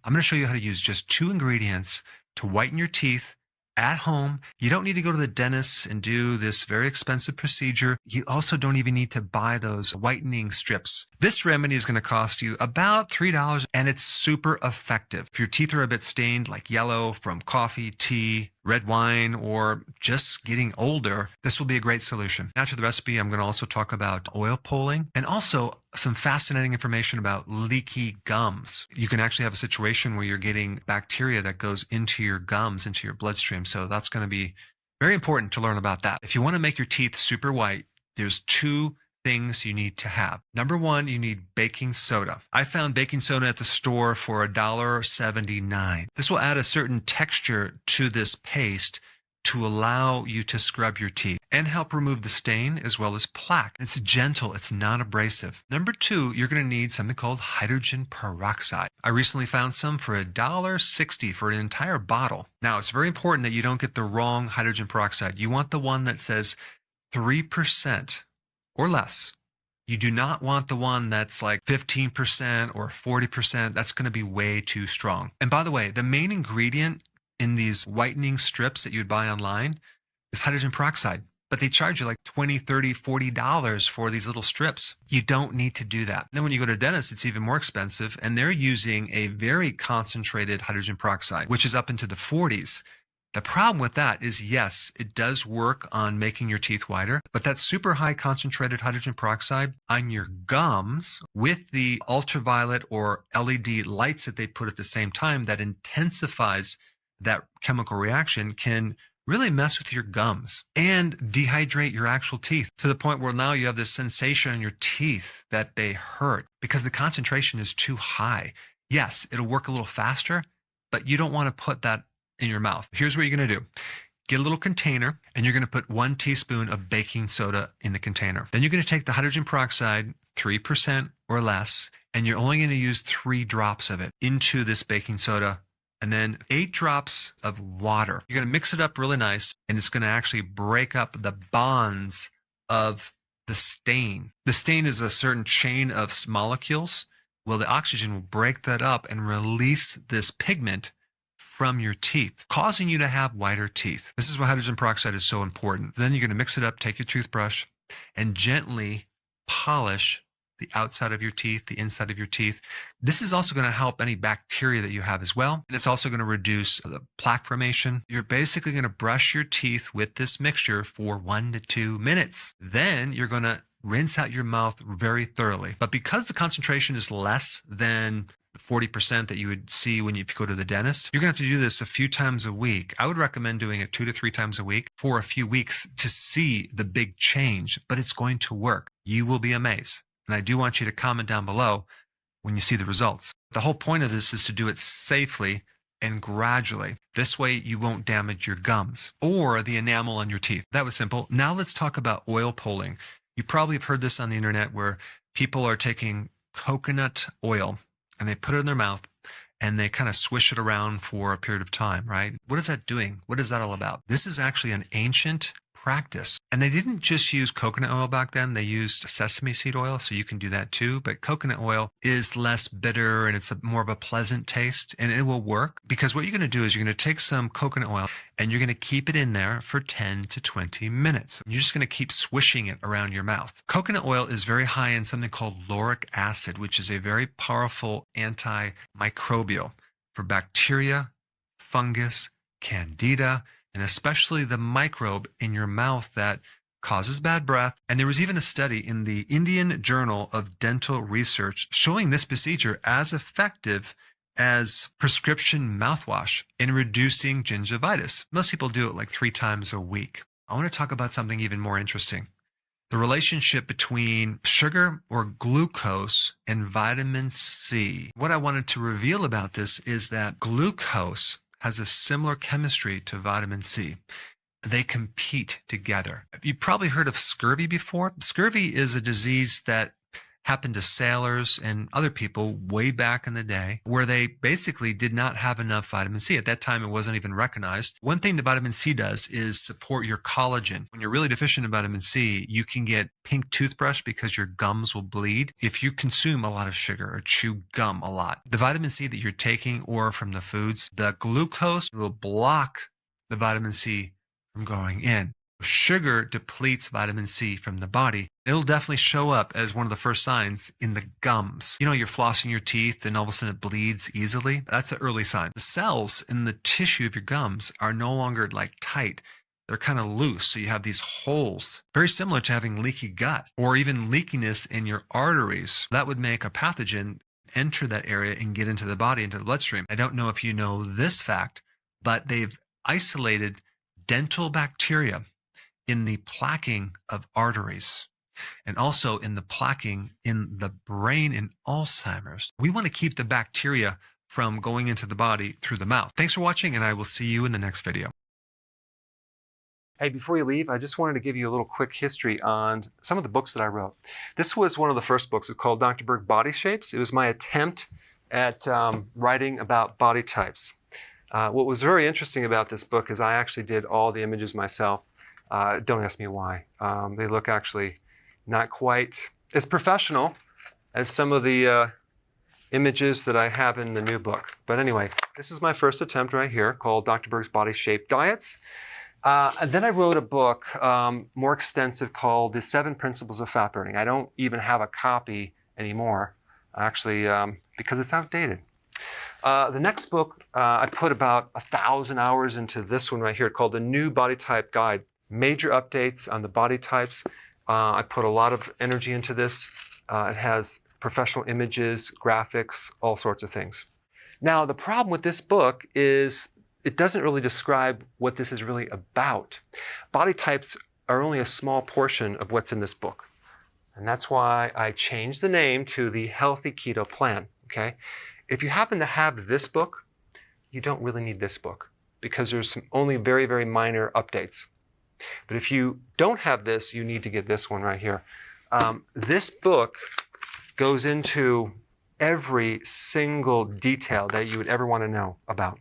I'm going to show you how to use just 2 ingredients to whiten your teeth at home. You don't need to go to the dentist and do this very expensive procedure. You also don't even need to buy those whitening strips. This remedy is going to cost you about $3, and it's super effective. If your teeth are a bit stained, like yellow from coffee, tea, red wine, or just getting older, this will be a great solution. After the recipe, I'm going to also talk about oil pulling and also some fascinating information about leaky gums. You can actually have a situation where you're getting bacteria that goes into your gums, into your bloodstream. So that's going to be very important to learn about that. If you want to make your teeth super white, there's 2 things you need to have. Number 1, you need baking soda. I found baking soda at the store for $1.79. This will add a certain texture to this paste to allow you to scrub your teeth and help remove the stain as well as plaque. It's gentle, it's not abrasive. Number 2, you're going to need something called hydrogen peroxide. I recently found some for $1.60 for an entire bottle. Now, it's very important that you don't get the wrong hydrogen peroxide. You want the one that says 3% or less. You do not want the one that's like 15% or 40%. That's going to be way too strong. And by the way, the main ingredient in these whitening strips that you'd buy online is hydrogen peroxide. But they charge you like $20, $30, $40 for these little strips. You don't need to do that. And then when you go to a dentist, it's even more expensive, and they're using a very concentrated hydrogen peroxide, which is up into the 40s. The problem with that is, yes, it does work on making your teeth whiter, but that super high concentrated hydrogen peroxide on your gums with the ultraviolet or LED lights that they put at the same time that intensifies that chemical reaction can really mess with your gums and dehydrate your actual teeth to the point where now you have this sensation in your teeth that they hurt because the concentration is too high. Yes, it'll work a little faster, but you don't want to put that in your mouth. Here's what you're going to do. Get a little container, and you're going to put 1 teaspoon of baking soda in the container. Then you're going to take the hydrogen peroxide, 3% or less, and you're only going to use 3 drops of it into this baking soda, and then 8 drops of water. You're going to mix it up really nice, and it's going to actually break up the bonds of the stain. The stain is a certain chain of molecules. Well, the oxygen will break that up and release this pigment from your teeth, causing you to have whiter teeth. This is why hydrogen peroxide is so important. Then you're going to mix it up, take your toothbrush, and gently polish the outside of your teeth, the inside of your teeth. This is also going to help any bacteria that you have as well. And it's also going to reduce the plaque formation. You're basically going to brush your teeth with this mixture for 1 to 2 minutes. Then you're going to rinse out your mouth very thoroughly. But because the concentration is less than the 40% that you would see when you go to the dentist, you're going to have to do this a few times a week. I would recommend doing it 2 to 3 times a week for a few weeks to see the big change, but it's going to work. You will be amazed. And I do want you to comment down below when you see the results. The whole point of this is to do it safely and gradually. This way you won't damage your gums or the enamel on your teeth. That was simple. Now let's talk about oil pulling. You probably have heard this on the internet where people are taking coconut oil and they put it in their mouth and they kind of swish it around for a period of time, right? What is that doing? What is that all about? This is actually an ancient practice. And they didn't just use coconut oil back then. They used sesame seed oil, so you can do that too. But coconut oil is less bitter and it's more of a pleasant taste, and it will work because what you're going to do is you're going to take some coconut oil and you're going to keep it in there for 10 to 20 minutes. You're just going to keep swishing it around your mouth. Coconut oil is very high in something called lauric acid, which is a very powerful antimicrobial for bacteria, fungus, candida, and especially the microbe in your mouth that causes bad breath. And there was even a study in the Indian Journal of Dental Research showing this procedure as effective as prescription mouthwash in reducing gingivitis. Most people do it like 3 times a week. I want to talk about something even more interesting. The relationship between sugar or glucose and vitamin C. What I wanted to reveal about this is that glucose has a similar chemistry to vitamin C. They compete together. You've probably heard of scurvy before. Scurvy is a disease that happened to sailors and other people way back in the day, where they basically did not have enough vitamin C. At that time, it wasn't even recognized. One thing that vitamin C does is support your collagen. When you're really deficient in vitamin C, you can get pink toothbrush because your gums will bleed if you consume a lot of sugar or chew gum a lot. The vitamin C that you're taking or from the foods, the glucose will block the vitamin C from going in. Sugar depletes vitamin C from the body. It'll definitely show up as one of the first signs in the gums. You know, you're flossing your teeth and all of a sudden it bleeds easily. That's an early sign. The cells in the tissue of your gums are no longer like tight. They're kind of loose, so you have these holes, very similar to having leaky gut or even leakiness in your arteries. That would make a pathogen enter that area and get into the body, into the bloodstream. I don't know if you know this fact, but they've isolated dental bacteria in the plaquing of arteries and also in the plaquing in the brain in Alzheimer's. We want to keep the bacteria from going into the body through the mouth. Thanks for watching, and I will see you in the next video. Hey, before you leave, I just wanted to give you a little quick history on some of the books that I wrote. This was one of the first books. It's called Dr. Berg Body Shapes. It was my attempt at writing about body types. What was very interesting about this book is I actually did all the images myself. Don't ask me why. They look actually not quite as professional as some of the images that I have in the new book. But anyway, this is my first attempt right here called Dr. Berg's Body Shape Diets. And then I wrote a book more extensive called The 7 Principles of Fat Burning. I don't even have a copy anymore, actually, because it's outdated. The next book, I put about 1,000 hours into this one right here called The New Body Type Guide. Major updates on the body types. I put a lot of energy into this. It has professional images, graphics, all sorts of things. Now, the problem with this book is it doesn't really describe what this is really about. Body types are only a small portion of what's in this book. And that's why I changed the name to the Healthy Keto Plan, okay? If you happen to have this book, you don't really need this book because there's some only very, very minor updates. But if you don't have this, you need to get this one right here. This book goes into every single detail that you would ever want to know about.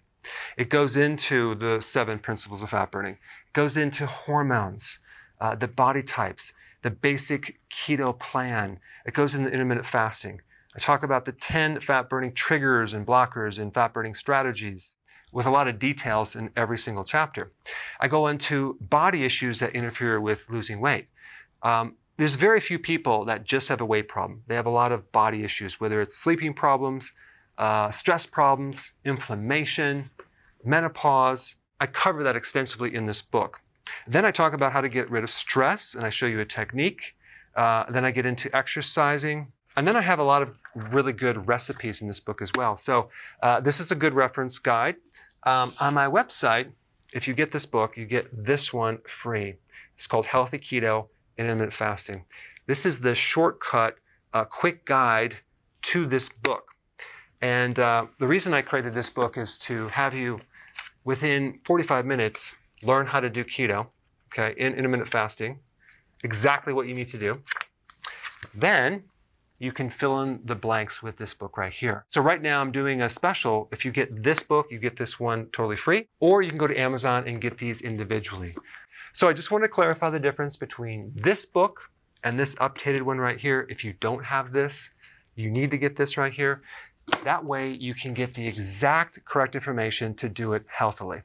It goes into the 7 principles of fat burning. It goes into hormones, the body types, the basic keto plan. It goes into intermittent fasting. I talk about the 10 fat burning triggers and blockers and fat burning strategies with a lot of details in every single chapter. I go into body issues that interfere with losing weight. There's very few people that just have a weight problem. They have a lot of body issues, whether it's sleeping problems, stress problems, inflammation, menopause. I cover that extensively in this book. Then I talk about how to get rid of stress, and I show you a technique. Then I get into exercising. And then I have a lot of really good recipes in this book as well. So this is a good reference guide. On my website, if you get this book, you get this one free. It's called Healthy Keto and Intermittent Fasting. This is the shortcut, quick guide to this book. And the reason I created this book is to have you, within 45 minutes, learn how to do keto, okay, in intermittent fasting, exactly what you need to do. Then you can fill in the blanks with this book right here. So right now I'm doing a special. If you get this book, you get this one totally free, or you can go to Amazon and get these individually. So I just want to clarify the difference between this book and this updated one right here. If you don't have this, you need to get this right here. That way you can get the exact correct information to do it healthily.